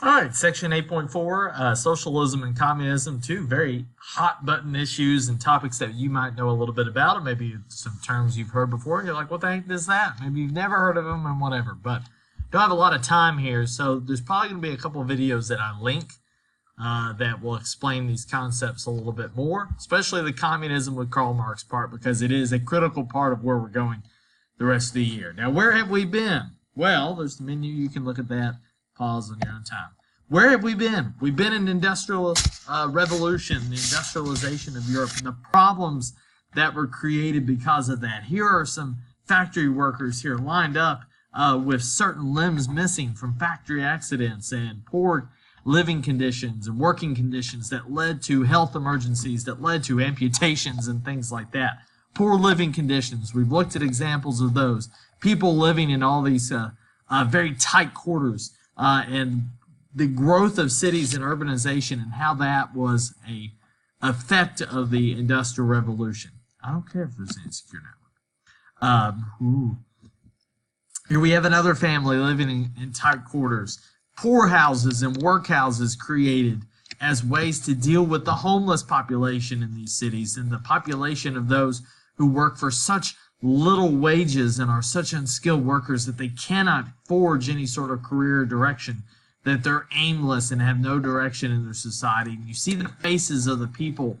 All right, section 8.4, Socialism and Communism, two very hot button issues and topics that you might know a little bit about, or maybe some terms you've heard before, and you're like, what the heck is that? Maybe you've never heard of them and whatever, but don't have a lot of time here, so there's probably going to be a couple of videos that I link that will explain these concepts a little bit more, especially the communism with Karl Marx part, because it is a critical part of where we're going the rest of the year. Now, where have we been? Well, there's the menu. You can look at that. Pause on your own time. Where have we been? We've been in the industrial revolution, the industrialization of Europe, and the problems that were created because of that. Here are some factory workers here lined up with certain limbs missing from factory accidents and poor living conditions and working conditions that led to health emergencies, that led to amputations and things like that. Poor living conditions. We've looked at examples of those. People living in all these very tight quarters and the growth of cities and urbanization and how that was a effect of the Industrial Revolution. I don't care if there's an insecure network. Here we have another family living in tight quarters. Poorhouses and workhouses created as ways to deal with the homeless population in these cities and the population of those who work for such little wages and are such unskilled workers that they cannot forge any sort of career direction, that they're aimless and have no direction in their society. And you see the faces of the people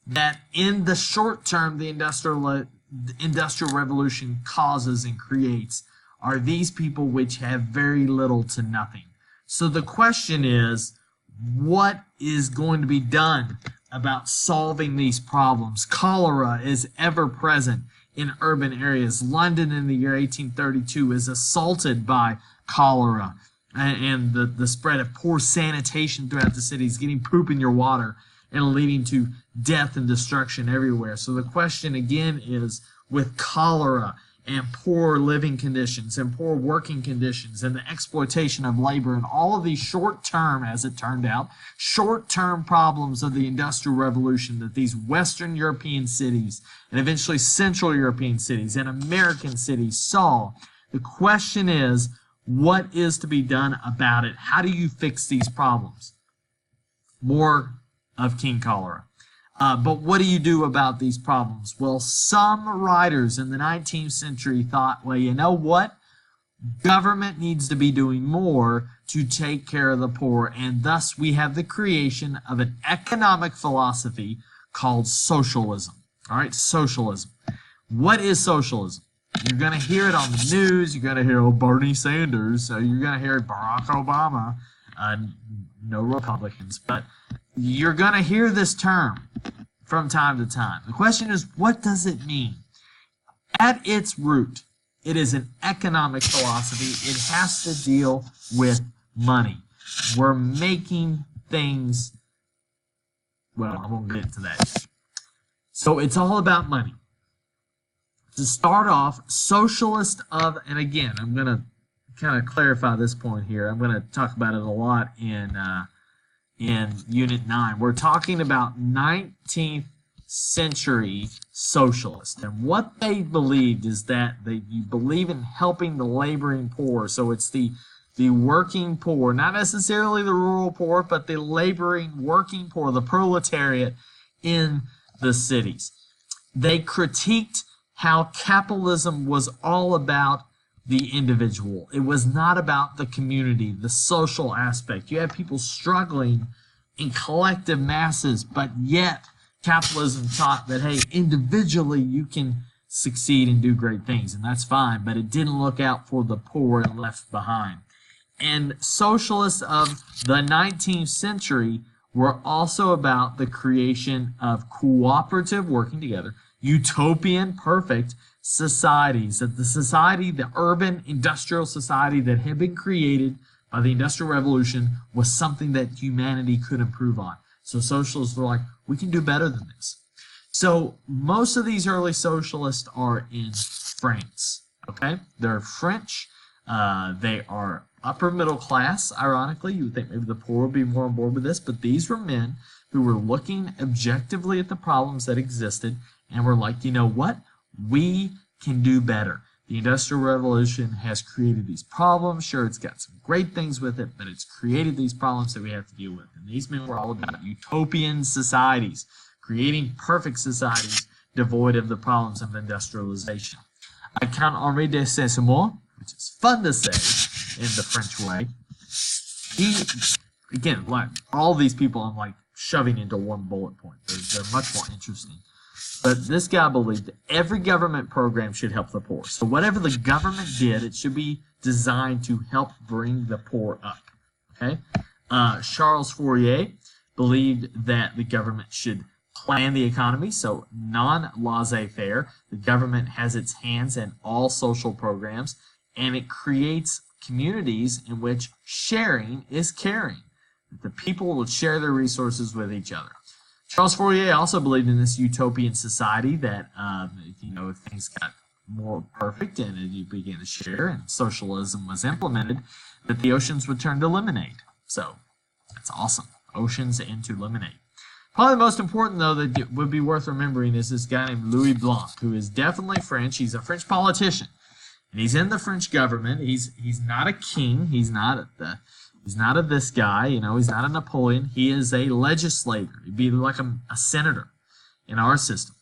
that in the short term the Industrial Revolution causes and creates are these people which have very little to nothing. So the question is, what is going to be done about solving these problems? Cholera is ever present in urban areas. London in the year 1832 is assaulted by cholera and the spread of poor sanitation throughout the cities, getting poop in your water and leading to death and destruction everywhere. So the question again is, with cholera and poor living conditions and poor working conditions and the exploitation of labor and all of these short-term, as it turned out, short-term problems of the Industrial Revolution that these Western European cities and eventually Central European cities and American cities saw, the question is, what is to be done about it? How do you fix these problems? More of King Cholera. But what do you do about these problems? Well, some writers in the 19th century thought, well, you know what? Government needs to be doing more to take care of the poor, and thus we have the creation of an economic philosophy called socialism. All right, socialism. What is socialism? You're going to hear it on the news. You're going to hear, oh, Bernie Sanders. You're going to hear Barack Obama. No Republicans, but you're going to hear this term from time to time. The question is, what does it mean? At its root, it is an economic philosophy. It has to deal with money. We're making things, well, I won't get into that. So it's all about money. To start off, socialist of, and again, I'm going to kind of clarify this point here. I'm going to talk about it a lot in Unit 9. We're talking about 19th century socialists. And what they believed is that you believe in helping the laboring poor. So it's the working poor, not necessarily the rural poor, but the laboring working poor, the proletariat in the cities. They critiqued how capitalism was all about the individual. It was not about the community, the social aspect. You have people struggling in collective masses, but yet capitalism taught that, hey, individually you can succeed and do great things, and that's fine, but it didn't look out for the poor and left behind. And socialists of the 19th century were also about the creation of cooperative, working together, utopian, perfect societies. That the society, the urban industrial society that had been created by the Industrial Revolution, was something that humanity could improve on. So socialists were like, we can do better than this. So most of these early socialists are in France. Okay, they're French. They are upper middle class. Ironically, you would think maybe the poor would be more on board with this, but these were men who were looking objectively at the problems that existed and were like, you know what? We can do better. The Industrial Revolution has created these problems. Sure, it's got some great things with it, but it's created these problems that we have to deal with. And these men were all about utopian societies, creating perfect societies devoid of the problems of industrialization. I count Henri de Saint-Simon, which is fun to say in the French way. He, again, like all these people I'm like shoving into one bullet point. They're much more interesting. But this guy believed that every government program should help the poor. So whatever the government did, it should be designed to help bring the poor up. Okay? Charles Fourier believed that the government should plan the economy, so non-laissez-faire. The government has its hands in all social programs, and it creates communities in which sharing is caring. That the people will share their resources with each other. Charles Fourier also believed in this utopian society that, if things got more perfect and you began to share and socialism was implemented, that the oceans would turn to lemonade. So that's awesome. Oceans into lemonade. Probably the most important, though, that would be worth remembering is this guy named Louis Blanc, who is definitely French. He's a French politician, and he's in the French government. He's not a king. He's not this guy. He's not a Napoleon. He is a legislator. He'd be like a senator in our system.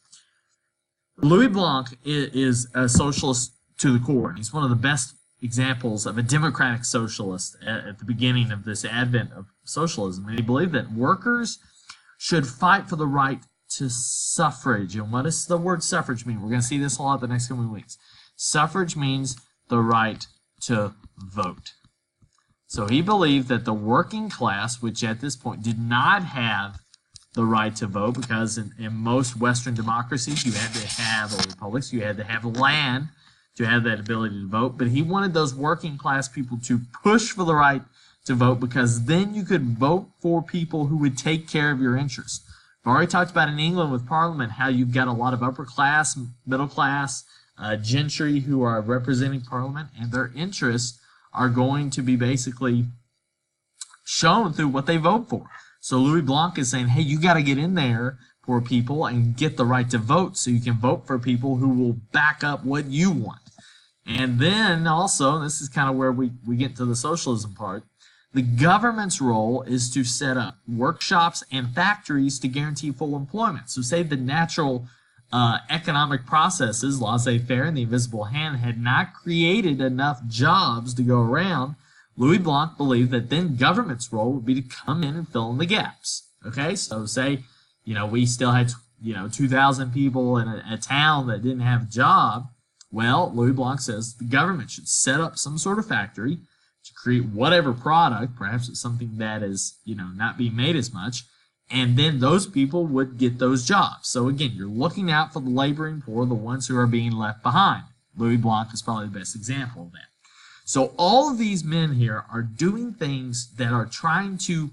Louis Blanc is a socialist to the core, and he's one of the best examples of a democratic socialist at the beginning of this advent of socialism. And he believed that workers should fight for the right to suffrage. And what does the word suffrage mean? We're going to see this a lot the next coming weeks. Suffrage means the right to vote. So he believed that the working class, which at this point did not have the right to vote, because in most Western democracies you had to have, or republics, you had to have land to have that ability to vote. But he wanted those working class people to push for the right to vote, because then you could vote for people who would take care of your interests. I've already talked about in England with Parliament how you've got a lot of upper class, middle class, gentry who are representing Parliament, and their interests are going to be basically shown through what they vote for. So Louis Blanc is saying, hey, you got to get in there for people and get the right to vote so you can vote for people who will back up what you want. And then also, this is kind of where we get to the socialism part, the government's role is to set up workshops and factories to guarantee full employment. So say the natural economic processes, laissez-faire and the invisible hand, had not created enough jobs to go around, Louis Blanc believed that then government's role would be to come in and fill in the gaps. Okay, so say, we still had, 2,000 people in a town that didn't have a job. Well, Louis Blanc says the government should set up some sort of factory to create whatever product, perhaps it's something that is, not being made as much, and then those people would get those jobs. So again, you're looking out for the laboring poor, the ones who are being left behind. Louis Blanc is probably the best example of that. So all of these men here are doing things that are trying to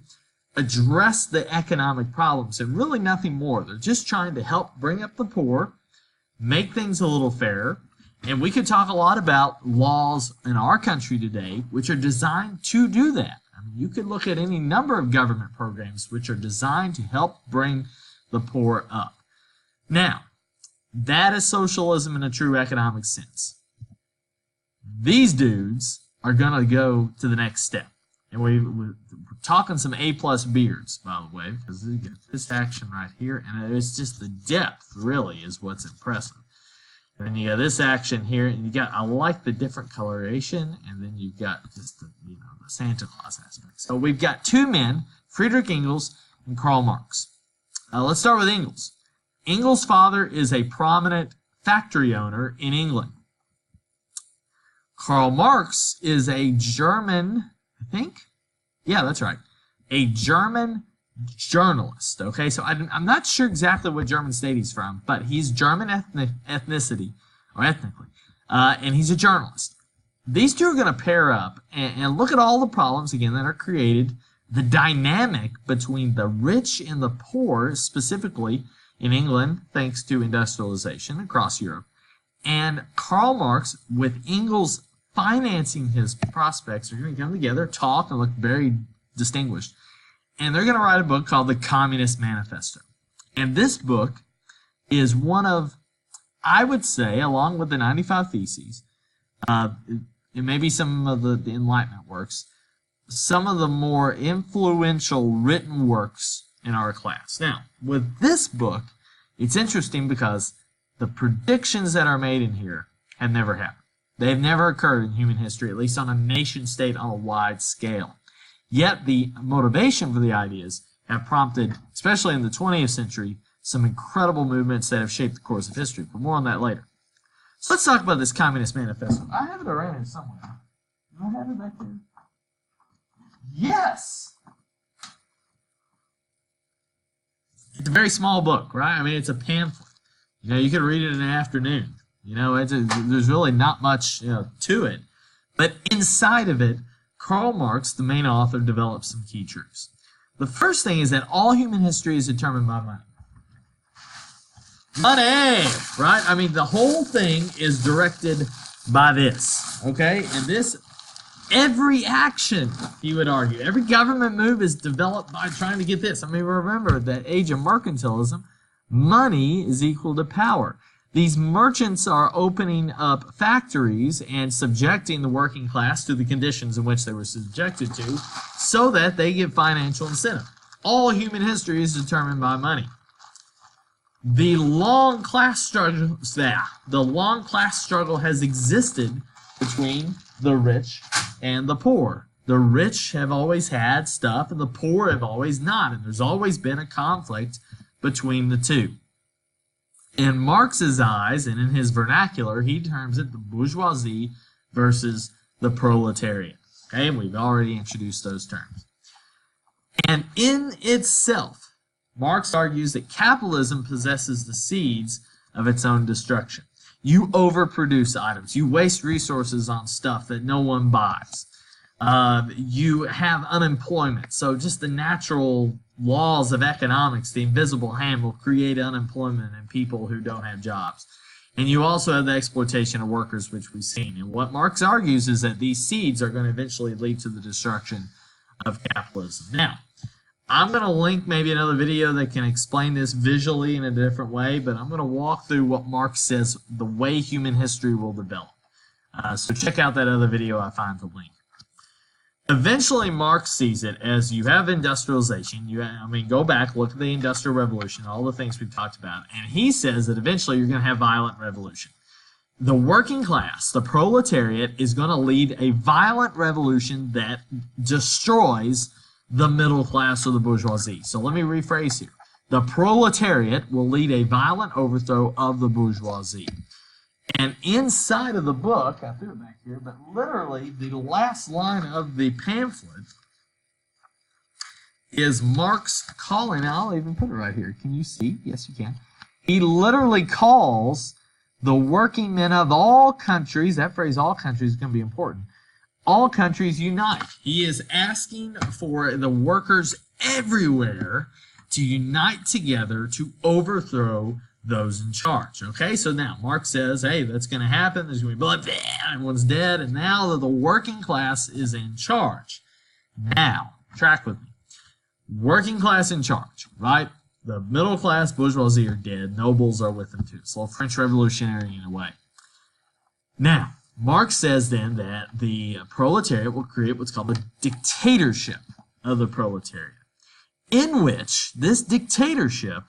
address the economic problems and really nothing more. They're just trying to help bring up the poor, make things a little fairer. And we could talk a lot about laws in our country today which are designed to do that. I mean, you could look at any number of government programs which are designed to help bring the poor up. Now, that is socialism in a true economic sense. These dudes are going to go to the next step. And we're talking some A-plus beards, by the way, because you get this action right here, and it's just the depth, really, is what's impressive. And then you got this action here, and you got, I like the different coloration, and then you've got just the, the Santa Claus aspect. So we've got two men, Friedrich Engels and Karl Marx. Let's start with Engels. Engels' father is a prominent factory owner in England. Karl Marx is a German, I think? Yeah, that's right. A German journalist, okay? So I'm not sure exactly what German state he's from, but he's German ethnicity, or ethnically, and he's a journalist. These two are going to pair up and look at all the problems, again, that are created, the dynamic between the rich and the poor, specifically in England, thanks to industrialization across Europe, and Karl Marx, with Engels financing his prospects, are going to come together, talk, and look very distinguished. And they're going to write a book called The Communist Manifesto. And this book is one of, I would say, along with the 95 Theses, It may be some of the Enlightenment works, some of the more influential written works in our class. Now, with this book, it's interesting because the predictions that are made in here have never happened. They've never occurred in human history, at least on a nation state on a wide scale. Yet the motivation for the ideas have prompted, especially in the 20th century, some incredible movements that have shaped the course of history. But more on that later. So let's talk about this Communist Manifesto. I have it around here somewhere. Do I have it back there? Yes! It's a very small book, right? I mean, it's a pamphlet. You know, you could read it in an afternoon. You know, there's really not much, to it. But inside of it, Karl Marx, the main author, developed some key truths. The first thing is that all human history is determined by money. Money, right? I mean, the whole thing is directed by this, okay? And this, every action, he would argue, every government move is developed by trying to get this. I mean, remember that age of mercantilism, money is equal to power. These merchants are opening up factories and subjecting the working class to the conditions in which they were subjected to so that they get financial incentive. All human history is determined by money. The long class struggle has existed between the rich and the poor. The rich have always had stuff and the poor have always not, and there's always been a conflict between the two. In Marx's eyes and in his vernacular, he terms it the bourgeoisie versus the proletariat. Okay, and we've already introduced those terms. And in itself, Marx argues that capitalism possesses the seeds of its own destruction. You overproduce items. You waste resources on stuff that no one buys. You have unemployment. So just the natural laws of economics, the invisible hand, will create unemployment in people who don't have jobs. And you also have the exploitation of workers, which we've seen. And what Marx argues is that these seeds are going to eventually lead to the destruction of capitalism. Now, I'm going to link maybe another video that can explain this visually in a different way, but I'm going to walk through what Marx says the way human history will develop. So check out that other video. I find the link. Eventually, Marx sees it as you have industrialization. Go back, look at the Industrial Revolution, all the things we've talked about, and he says that eventually you're going to have violent revolution. The working class, the proletariat, is going to lead a violent revolution that destroys the middle class or the bourgeoisie. So let me rephrase here. The proletariat will lead a violent overthrow of the bourgeoisie. And inside of the book, I threw it back here, but literally the last line of the pamphlet is Marx calling, I'll even put it right here. Can you see? Yes, you can. He literally calls the working men of all countries, that phrase all countries is going to be important, all countries unite. He is asking for the workers everywhere to unite together to overthrow those in charge. Okay, so now Marx says, hey, that's going to happen. There's going to be blood. Everyone's dead. And now that the working class is in charge. Now, track with me. Working class in charge, right? The middle class bourgeoisie are dead. Nobles are with them too. It's a little French Revolutionary in a way. Now, Marx says then that the proletariat will create what's called the dictatorship of the proletariat, in which this dictatorship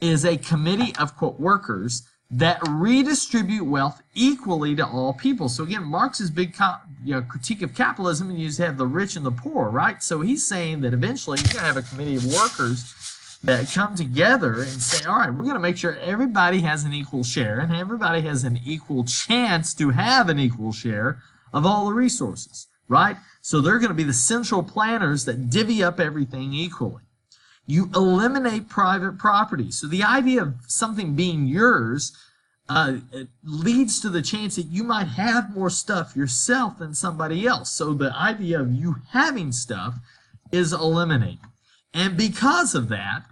is a committee of, quote, workers that redistribute wealth equally to all people. So again, Marx's big critique of capitalism, and you just have the rich and the poor, right? So he's saying that eventually you're going to have a committee of workers that come together and say, all right, we're going to make sure everybody has an equal share and everybody has an equal chance to have an equal share of all the resources, right? So they're going to be the central planners that divvy up everything equally. You eliminate private property. So the idea of something being yours it leads to the chance that you might have more stuff yourself than somebody else. So the idea of you having stuff is eliminated. And because of that,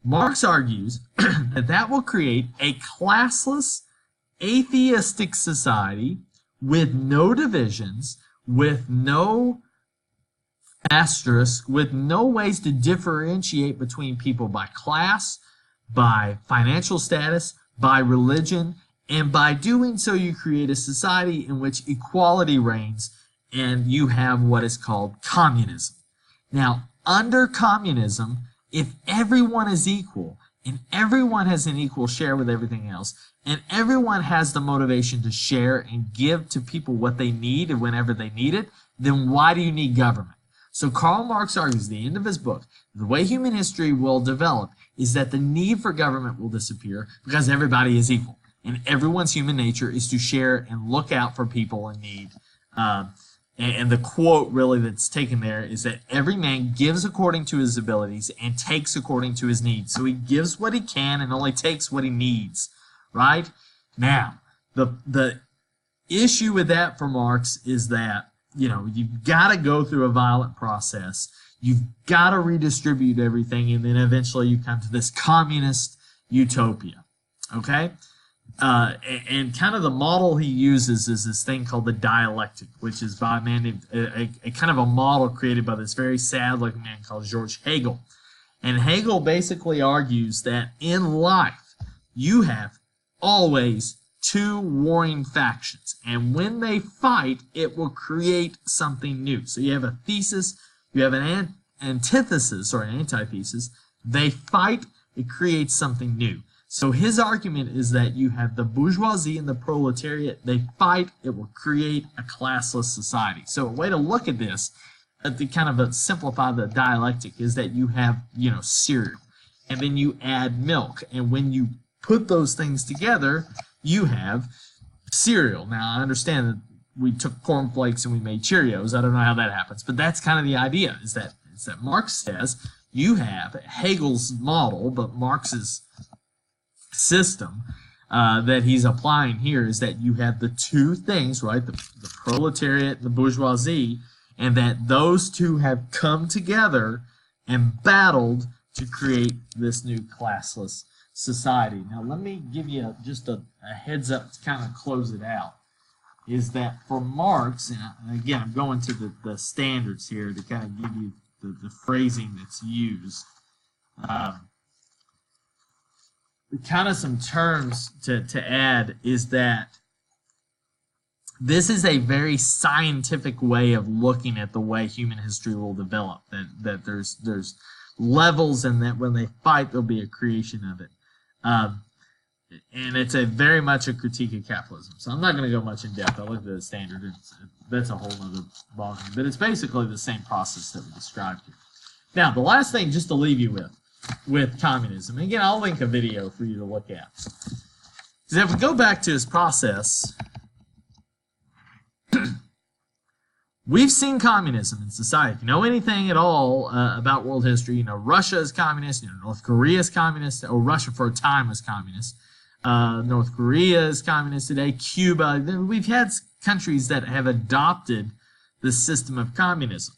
Marx argues that that will create a classless, atheistic society with no divisions, with no asterisk, with no ways to differentiate between people by class, by financial status, by religion, And by doing so, you create a society in which equality reigns, and you have what is called communism. Now, under communism, if everyone is equal, and everyone has an equal share with everything else, and everyone has the motivation to share and give to people what they need and whenever they need it, then why do you need government? So Karl Marx argues at the end of his book, the way human history will develop is that the need for government will disappear because everybody is equal. And everyone's human nature is to share and look out for people in need. And the quote really that's taken there is that every man gives according to his abilities and takes according to his needs. So he gives what he can and only takes what he needs, right? Now, the issue with that for Marx is that, you know, you've got to go through a violent process. You've got to redistribute everything, and then eventually you come to this communist utopia, okay? And kind of the model he uses is this thing called the dialectic, which is by a man named, a kind of a model created by this very sad-looking man called George Hegel. And Hegel basically argues that in life, you have always two warring factions. And when they fight, it will create something new. So you have a thesis, you have an antithesis or an antithesis. They fight, it creates something new. So his argument is that you have the bourgeoisie and the proletariat. They fight, it will create a classless society. So a way to look at this, to kind of simplify the dialectic, is that you have, you know, cereal, and then you add milk. And when you put those things together, you have cereal. Now, I understand that we took cornflakes and we made Cheerios. I don't know how that happens, but that's kind of the idea, is that Marx says you have Hegel's model, but Marx's system that he's applying here is that you have the two things, right, the proletariat and the bourgeoisie, and that those two have come together and battled to create this new classless society. Now, let me give you just a heads up to kind of close it out, is that for Marx, and again, I'm going to the standards here to kind of give you the phrasing that's used. Kind of some terms to add is that this is a very scientific way of looking at the way human history will develop. That there's levels, and that when they fight, there'll be a creation of it. And it's very much a critique of capitalism. So I'm not going to go much in depth. I looked at the standard. That's a whole other ballgame. But it's basically the same process that we described here. Now, the last thing just to leave you with communism, and again, I'll link a video for you to look at, is if we go back to his process, we've seen communism in society. If you know anything at all about world history, you know Russia is communist, you know North Korea is communist, or Russia for a time was communist. North Korea is communist today. Cuba. We've had countries that have adopted the system of communism.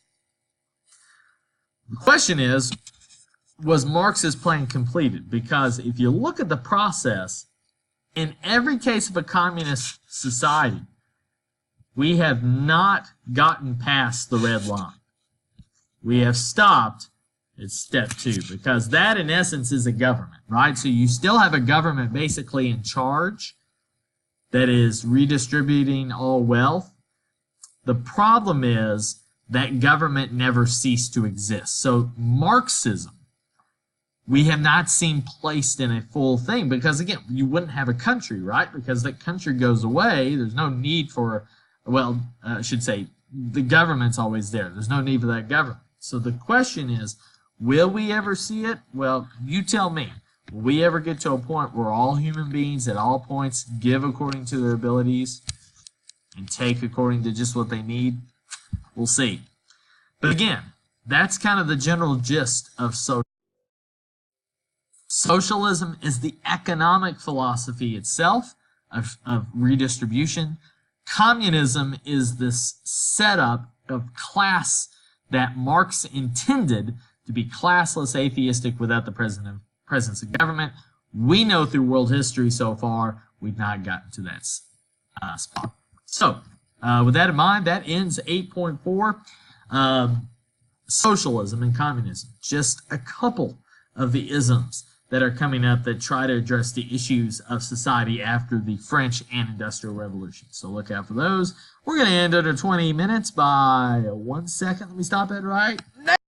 The question is, was Marx's plan completed? Because if you look at the process, in every case of a communist society, we have not gotten past the red line. We have stopped at step 2, because that in essence is a government, right? So you still have a government basically in charge that is redistributing all wealth. The problem is that government never ceased to exist. So Marxism, we have not seen placed in a full thing, because again, you wouldn't have a country, right? Because that country goes away. There's no need for, well, I should say, the government's always there. There's no need for that government. So the question is, will we ever see it? Well, you tell me. Will we ever get to a point where all human beings at all points give according to their abilities and take according to just what they need? We'll see. But again, that's kind of the general gist of socialism. Socialism is the economic philosophy itself of redistribution. Communism is this setup of class that Marx intended to be classless, atheistic, without the presence of government. We know through world history so far, we've not gotten to that spot. So, with that in mind, that ends 8.4, Socialism and Communism. Just a couple of the isms that are coming up that try to address the issues of society after the French and Industrial Revolution. So look out for those. We're going to end under 20 minutes by 1 second. Let me stop it right now.